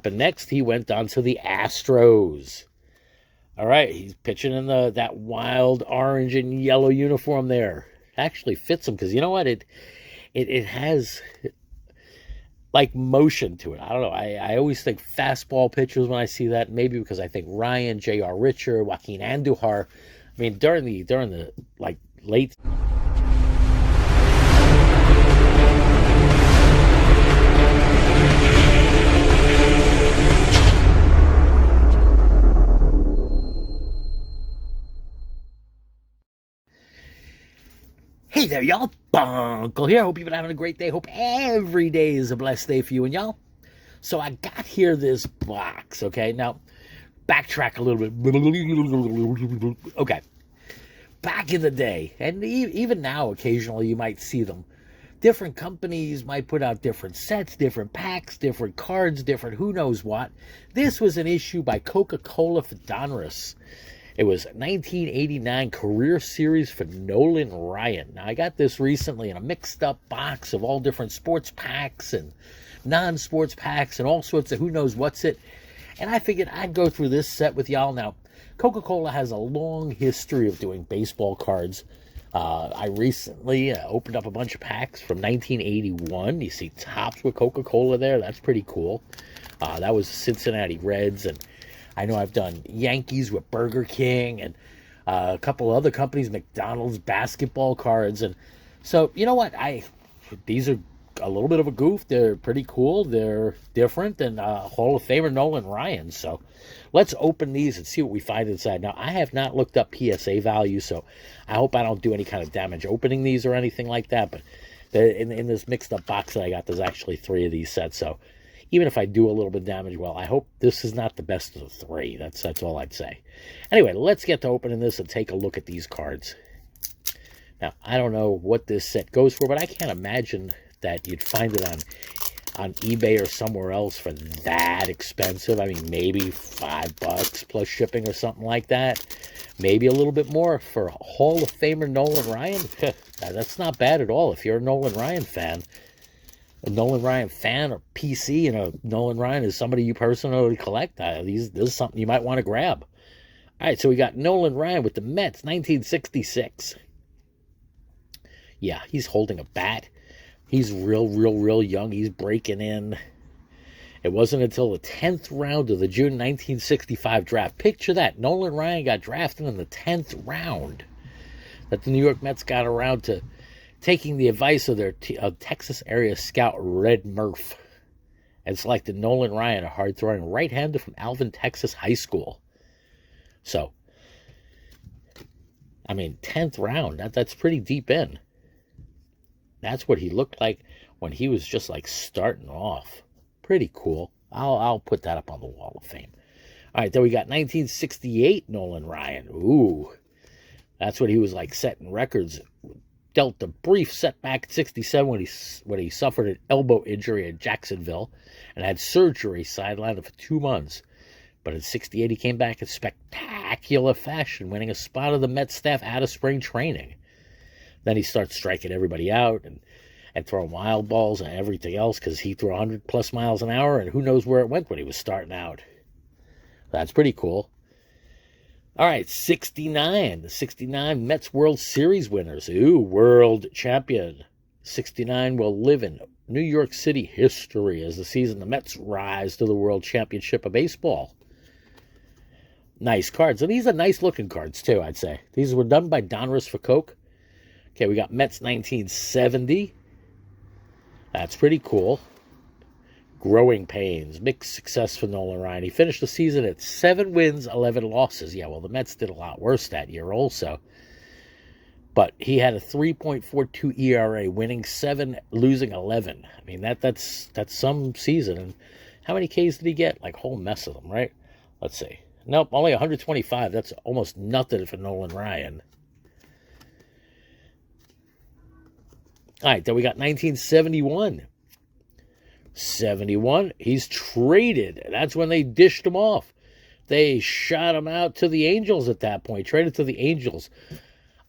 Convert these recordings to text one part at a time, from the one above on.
But next, he went on to the Astros. All right, he's pitching in that wild orange and yellow uniform there. Actually fits him because you know what? It has like motion to it. I don't know. I always think fastball pitchers when I see that. Maybe because I think Ryan, J.R. Richer, Joaquin Andujar. I mean, during the like late. Hey there, y'all. Bunkle here. Hope you've been having a great day. Hope every day is a blessed day for you and y'all. So I got here this box, okay? Now, backtrack a little bit. Okay. Back in the day, and even now, occasionally you might see them. Different companies might put out different sets, different packs, different cards, different who knows what. This was an issue by Coca-Cola for Donruss. It was 1989 Career Series for Nolan Ryan. Now, I got this recently in a mixed-up box of all different sports packs and non-sports packs and all sorts of who knows what's it. And I figured I'd go through this set with y'all. Now, Coca-Cola has a long history of doing baseball cards. I recently opened up a bunch of packs from 1981. You see Topps with Coca-Cola there. That's pretty cool. That was Cincinnati Reds, and I know I've done Yankees with Burger King and a couple other companies, McDonald's basketball cards. And so, you know what? These are a little bit of a goof. They're pretty cool. They're different. And Hall of Famer Nolan Ryan. So let's open these and see what we find inside. Now, I have not looked up PSA value, so I hope I don't do any kind of damage opening these or anything like that. But in this mixed-up box that I got, there's actually 3 of these sets. So even if I do a little bit of damage, well, I hope this is not the best of the 3. That's all I'd say. Anyway, let's get to opening this and take a look at these cards. Now, I don't know what this set goes for, but I can't imagine that you'd find it on eBay or somewhere else for that expensive. I mean, maybe $5 plus shipping or something like that. Maybe a little bit more for Hall of Famer Nolan Ryan. That's not bad at all if you're a Nolan Ryan fan. A Nolan Ryan fan or PC, Nolan Ryan is somebody you personally collect. This is something you might want to grab. All right, so we got Nolan Ryan with the Mets, 1966. Yeah, he's holding a bat. He's real young. He's breaking in. It wasn't until the 10th round of the June 1965 draft. Picture that. Nolan Ryan got drafted in the 10th round. That the New York Mets got around to taking the advice of their Texas area scout Red Murph and selected Nolan Ryan, a hard-throwing right-hander from Alvin, Texas High School. So, I mean, 10th round, that's pretty deep in. That's what he looked like when he was just like starting off. Pretty cool. I'll put that up on the Wall of Fame. All right, then we got 1968 Nolan Ryan. Ooh, that's what he was like setting records. Dealt a brief setback at 67 when he suffered an elbow injury at Jacksonville and had surgery sidelined for 2 months. But in 68, he came back in spectacular fashion, winning a spot of the Mets staff out of spring training. Then he starts striking everybody out and throwing wild balls and everything else because he threw 100-plus miles an hour, and who knows where it went when he was starting out. That's pretty cool. All right, 69. The 69 Mets World Series winners. Ooh, world champion. 69 will live in New York City history as the season the Mets rise to the World Championship of Baseball. Nice cards. And these are nice-looking cards, too, I'd say. These were done by Donruss Coca. Okay, we got Mets 1970. That's pretty cool. Growing pains. Mixed success for Nolan Ryan. He finished the season at 7 wins, 11 losses. Yeah, well, the Mets did a lot worse that year also. But he had a 3.42 ERA, winning 7, losing 11. I mean, that's some season. And how many Ks did he get? Like, a whole mess of them, right? Let's see. Nope, only 125. That's almost nothing for Nolan Ryan. All right, then we got 1971. 71, he's traded. That's when they dished him off. They shot him out to the Angels at that point. Traded to the Angels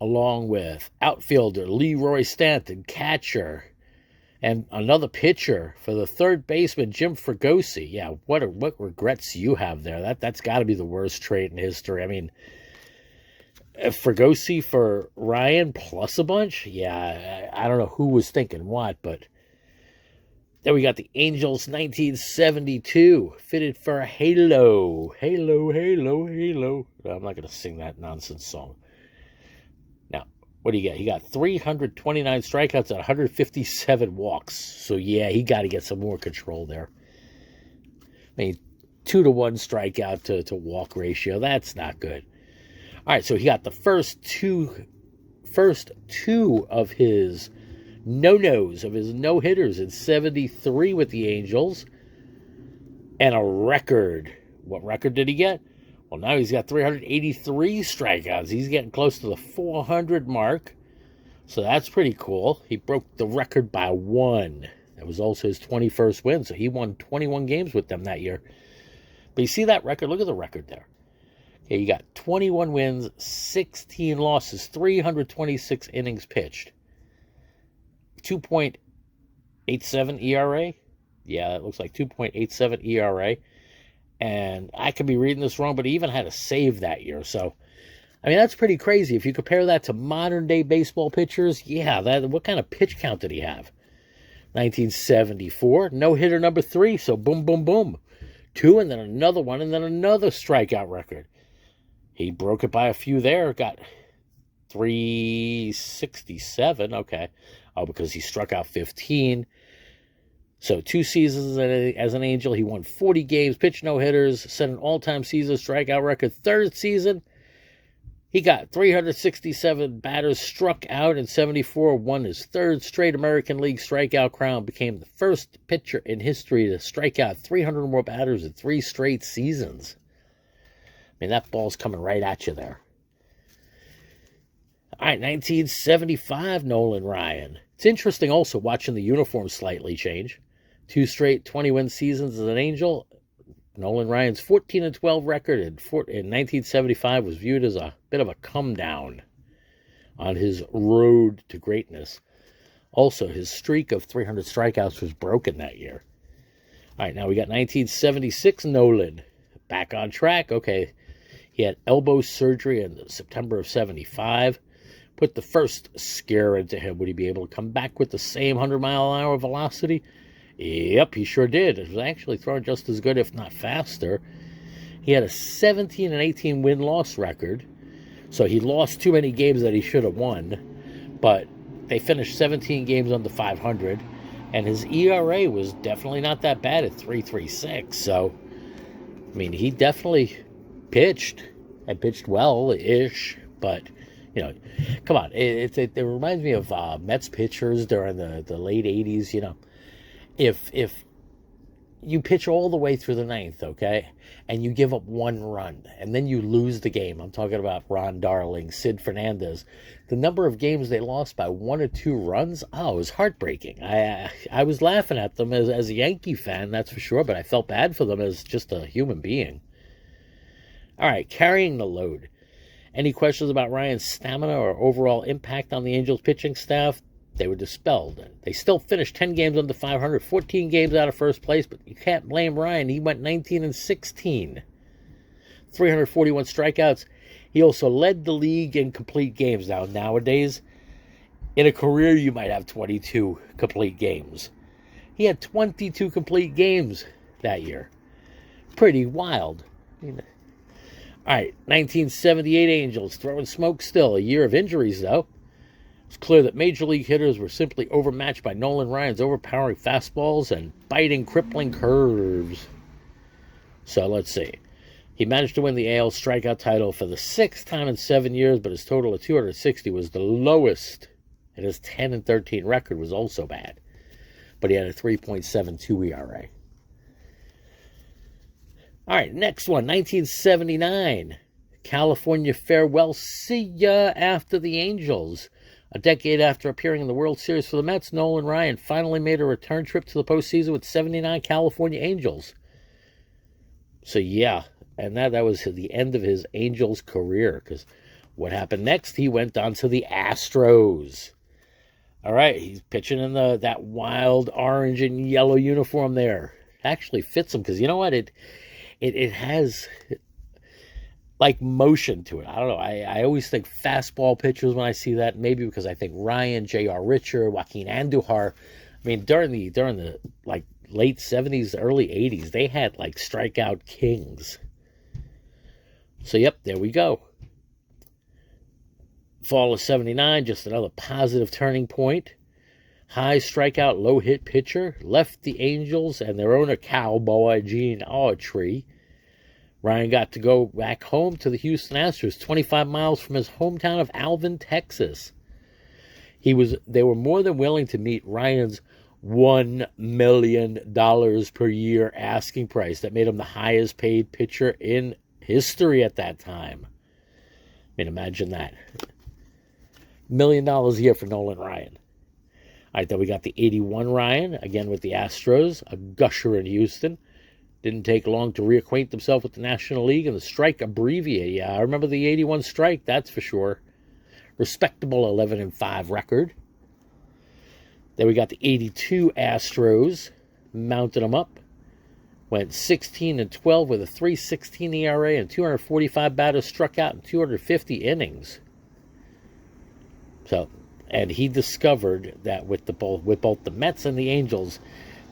along with outfielder Leroy Stanton, catcher And another pitcher for the third baseman, Jim Fregosi. Yeah, what regrets you have there? That's got to be the worst trade in history. I mean, Fregosi for Ryan plus a bunch? Yeah, I don't know who was thinking what, but then we got the Angels 1972, fitted for Halo. Halo, Halo, Halo. I'm not going to sing that nonsense song. Now, what do you get? He got 329 strikeouts and 157 walks. So, yeah, he got to get some more control there. I mean, 2-to-1 strikeout to walk ratio. That's not good. All right, so he got the first two of his no-nos, of his no-hitters in 73 with the Angels. And a record. What record did he get? Well, now he's got 383 strikeouts. He's getting close to the 400 mark. So that's pretty cool. He broke the record by 1. That was also his 21st win. So he won 21 games with them that year. But you see that record? Look at the record there. Okay, you got 21 wins, 16 losses, 326 innings pitched. 2.87 ERA. Yeah, it looks like 2.87 ERA. And I could be reading this wrong, but he even had a save that year. So, I mean, that's pretty crazy. If you compare that to modern-day baseball pitchers, yeah, what kind of pitch count did he have? 1974, no-hitter number 3, so boom, boom, boom. 2, and then another one, and then another strikeout record. He broke it by a few there, got 367, okay. Oh, because he struck out 15. So 2 seasons as an Angel, he won 40 games, pitched no-hitters, set an all-time season strikeout record. Third season, he got 367 batters struck out in 74, won his third straight American League strikeout crown, became the first pitcher in history to strike out 300 or more batters in 3 straight seasons. I mean, that ball's coming right at you there. All right, 1975, Nolan Ryan. It's interesting also watching the uniform slightly change. 2 straight 20-win seasons as an Angel. Nolan Ryan's 14-12 record in 1975 was viewed as a bit of a come down on his road to greatness. Also, his streak of 300 strikeouts was broken that year. All right, now we got 1976 Nolan. Back on track. Okay, he had elbow surgery in September of 75. Put the first scare into him. Would he be able to come back with the same 100-mile-an-hour velocity? Yep, he sure did. It was actually throwing just as good, if not faster. He had a 17-18 win-loss record, so he lost too many games that he should have won. But they finished 17 games under 500, and his ERA was definitely not that bad at 3.36. So, I mean, he definitely pitched, and pitched well-ish, but you know, come on. It reminds me of Mets pitchers during the late 80s, you know. If you pitch all the way through the 9th, okay, and you give up 1 run, and then you lose the game. I'm talking about Ron Darling, Sid Fernandez. The number of games they lost by 1 or 2 runs, it was heartbreaking. I was laughing at them as a Yankee fan, that's for sure, but I felt bad for them as just a human being. All right, carrying the load. Any questions about Ryan's stamina or overall impact on the Angels pitching staff? They were dispelled. They still finished 10 games under 500, 14 games out of first place, but you can't blame Ryan. He went 19-16. 341 strikeouts. He also led the league in complete games. Now, nowadays, in a career, you might have 22 complete games. He had 22 complete games that year. Pretty wild. All right, 1978 Angels, throwing smoke still. A year of injuries, though. It's clear that major league hitters were simply overmatched by Nolan Ryan's overpowering fastballs and biting, crippling curves. So let's see. He managed to win the AL strikeout title for the 6th time in 7 years, but his total of 260 was the lowest. And his 10-13 record was also bad. But he had a 3.72 ERA. All right, next one, 1979. California farewell. See ya after the Angels. A decade after appearing in the World Series for the Mets, Nolan Ryan finally made a return trip to the postseason with 79 California Angels. So, yeah, and that was the end of his Angels career, because what happened next? He went on to the Astros. All right, he's pitching in that wild orange and yellow uniform there. Actually fits him because you know what? It has like motion to it. I don't know. I always think fastball pitchers when I see that. Maybe because I think Ryan, J.R. Richer, Joaquin Andujar. I mean, during the like late 70s, early 80s, they had like strikeout kings. So yep, there we go. Fall of 79, just another positive turning point. High strikeout, low hit pitcher. Left the Angels and their owner, Cowboy Gene Autry. Ryan got to go back home to the Houston Astros, 25 miles from his hometown of Alvin, Texas. They were more than willing to meet Ryan's $1 million per year asking price. That made him the highest paid pitcher in history at that time. I mean, imagine that. $1 million a year for Nolan Ryan. All right, then we got the 81 Ryan, again with the Astros, a gusher in Houston. Didn't take long to reacquaint himself with the National League and the strike abbreviate. Yeah, I remember the 81 strike, that's for sure. Respectable 11-5 record. Then we got the 82 Astros, mounted them up. Went 16-12 with a 3.16 ERA and 245 batters struck out in 250 innings. So, and he discovered that with both the Mets and the Angels,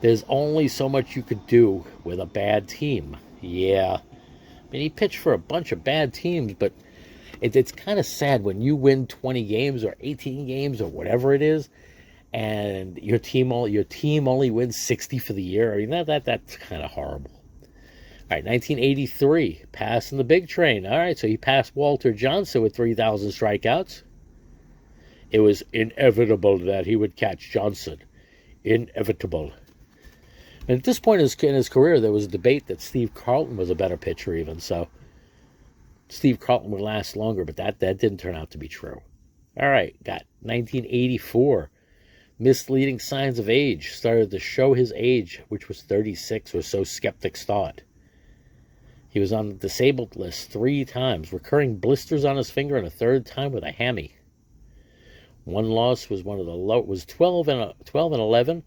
there's only so much you could do with a bad team. Yeah. I mean, he pitched for a bunch of bad teams, but it's kind of sad when you win 20 games or 18 games or whatever it is, and your team only wins 60 for the year. I mean, that's kind of horrible. All right, 1983, passing the big train. All right, so he passed Walter Johnson with 3,000 strikeouts. It was inevitable that he would catch Johnson. Inevitable. And at this point in his career, there was a debate that Steve Carlton was a better pitcher even, so Steve Carlton would last longer, but that didn't turn out to be true. All right, got 1984. Misleading signs of age started to show his age, which was 36, or so skeptics thought. He was on the disabled list 3 times, recurring blisters on his finger, and a 3rd time with a hammy. One loss was was 12 and 11,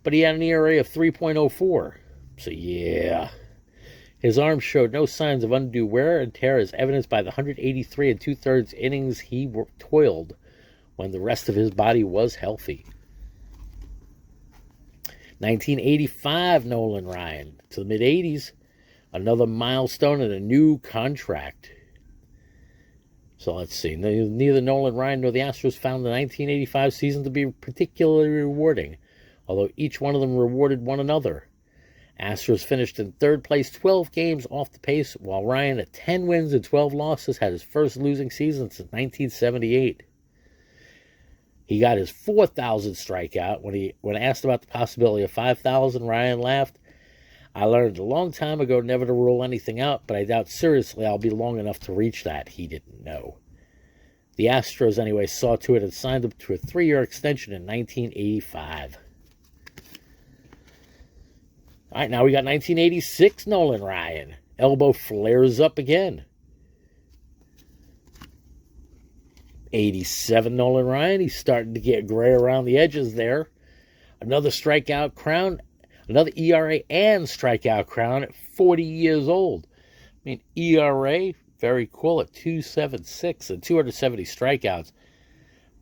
but he had an ERA of 3.04. So yeah, his arm showed no signs of undue wear and tear, as evidenced by the 183 2/3 innings he toiled when the rest of his body was healthy. 1985 Nolan Ryan to the mid-80s, another milestone and a new contract. So let's see. Neither Nolan Ryan nor the Astros found the 1985 season to be particularly rewarding, although each one of them rewarded one another. Astros finished in 3rd place, 12 games off the pace, while Ryan, at 10 wins and 12 losses, had his first losing season since 1978. He got his 4,000th strikeout. When asked about the possibility of 5,000, Ryan laughed. "I learned a long time ago never to rule anything out, but I doubt seriously I'll be long enough to reach that." He didn't know. The Astros, anyway, saw to it and signed him to a 3-year extension in 1985. All right, now we got 1986 Nolan Ryan. Elbow flares up again. 87 Nolan Ryan. He's starting to get gray around the edges there. Another strikeout crown. Another ERA and strikeout crown at 40 years old. I mean, ERA, very cool at 2.76 and 270 strikeouts.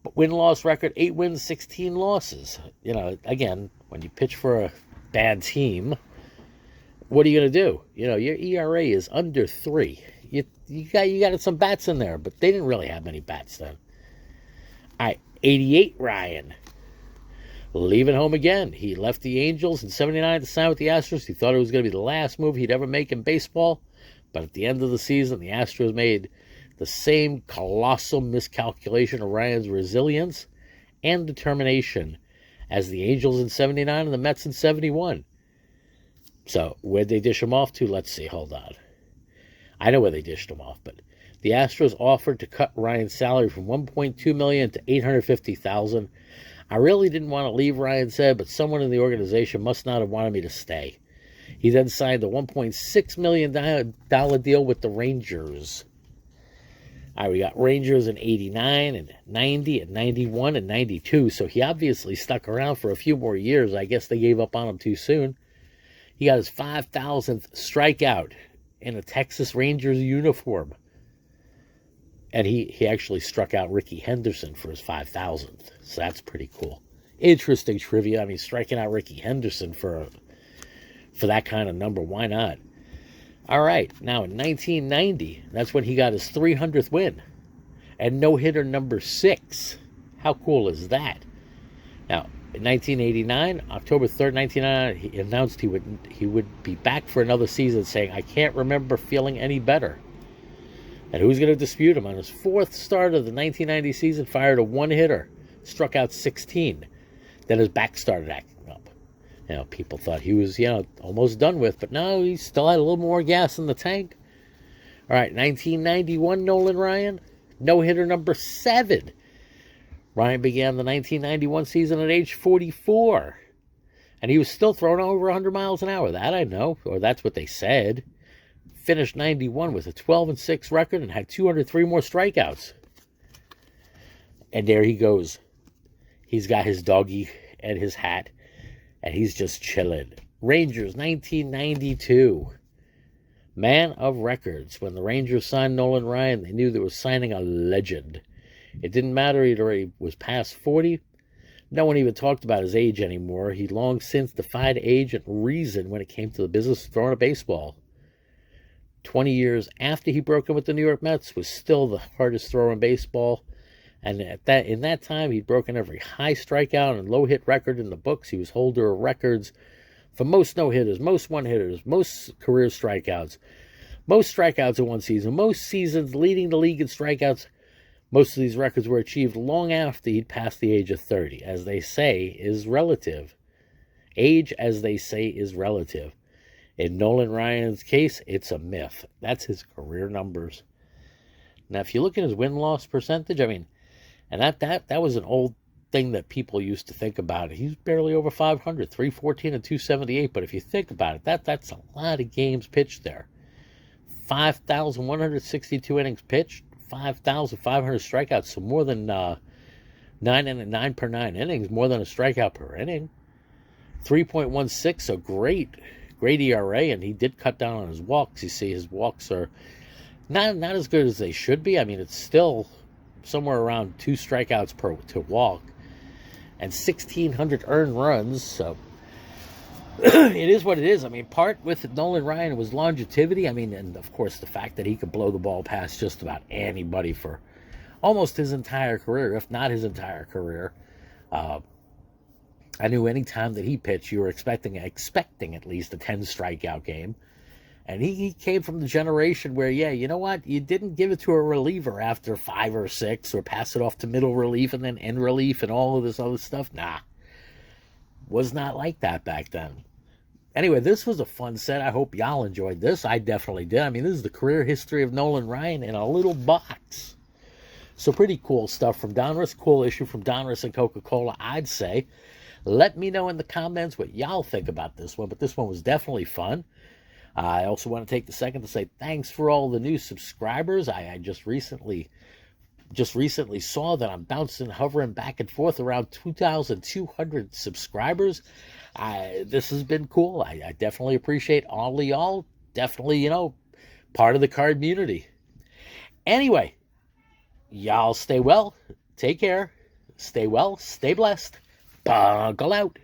But win-loss record, 8 wins, 16 losses. You know, again, when you pitch for a bad team, what are you going to do? You know, your ERA is under 3. You got some bats in there, but they didn't really have many bats then. All right, 88 Ryan. Leaving home again. He left the Angels in 79 to sign with the Astros. He thought it was going to be the last move he'd ever make in baseball. But at the end of the season, the Astros made the same colossal miscalculation of Ryan's resilience and determination as the Angels in 79 and the Mets in 71. So, where'd they dish him off to? Let's see. Hold on. I know where they dished him off, but the Astros offered to cut Ryan's salary from $1.2 million to $850,000. I really didn't want to leave, Ryan said, but someone in the organization must not have wanted me to stay. He then signed a $1.6 million deal with the Rangers. All right, we got Rangers in 89 and 90 and 91 and 92. So he obviously stuck around for a few more years. I guess they gave up on him too soon. He got his 5,000th strikeout in a Texas Rangers uniform. And he actually struck out Ricky Henderson for his 5,000th. So that's pretty cool. Interesting trivia. I mean, striking out Ricky Henderson for that kind of number, why not? All right, now in 1990, that's when he got his 300th win. And no-hitter number 6. How cool is that? Now, in 1989, October 3rd, 1999, he announced he would be back for another season, saying, "I can't remember feeling any better." And who's going to dispute him? On his 4th start of the 1990 season, fired a one-hitter, struck out 16. Then his back started acting up. You know, people thought he was, almost done with, but no, he still had a little more gas in the tank. All right, 1991, Nolan Ryan, no-hitter number 7. Ryan began the 1991 season at age 44, and he was still throwing over 100 miles an hour. That I know, or that's what they said. Finished 91 with a 12-6 record and had 203 more strikeouts. And there he goes. He's got his doggy and his hat, and he's just chilling. Rangers, 1992. Man of records. When the Rangers signed Nolan Ryan, they knew they were signing a legend. It didn't matter, he already was past 40. No one even talked about his age anymore. He'd long since defied age and reason when it came to the business of throwing a baseball. 20 years after he broke in with the New York Mets, was still the hardest thrower in baseball. And in that time, he'd broken every high strikeout and low hit record in the books. He was holder of records for most no-hitters, most one-hitters, most career strikeouts, most strikeouts in one season, most seasons leading the league in strikeouts. Most of these records were achieved long after he'd passed the age of 30. As they say, is relative. Age, as they say, is relative. In Nolan Ryan's case, it's a myth. That's his career numbers. Now, if you look at his win-loss percentage, I mean, and that was an old thing that people used to think about. He's barely over 500, 314 and 278. But if you think about it, that's a lot of games pitched there. 5,162 innings pitched, 5,500 strikeouts, so more than 9 per 9 innings, more than a strikeout per inning. 3.16, so great ERA, and he did cut down on his walks. You see, his walks are not as good as they should be. I mean, it's still somewhere around 2 strikeouts to walk, and 1,600 earned runs. So it is what it is. I mean, part with Nolan Ryan was longevity. I mean, and of course the fact that he could blow the ball past just about anybody for almost his entire career, if not his entire career. I knew any time that he pitched, you were expecting at least a 10 strikeout game. And he came from the generation where, yeah, you know what? You didn't give it to a reliever after 5 or 6 or pass it off to middle relief and then end relief and all of this other stuff. Nah. Was not like that back then. Anyway, this was a fun set. I hope y'all enjoyed this. I definitely did. I mean, this is the career history of Nolan Ryan in a little box. So pretty cool stuff from Donruss. Cool issue from Donruss and Coca-Cola, I'd say. Let me know in the comments what y'all think about this one. But this one was definitely fun. I also want to take the second to say thanks for all the new subscribers. I just recently saw that I'm hovering back and forth around 2,200 subscribers. This has been cool. I definitely appreciate all of y'all. Definitely, part of the card community. Anyway, y'all stay well. Take care. Stay well. Stay blessed. Bunkle out.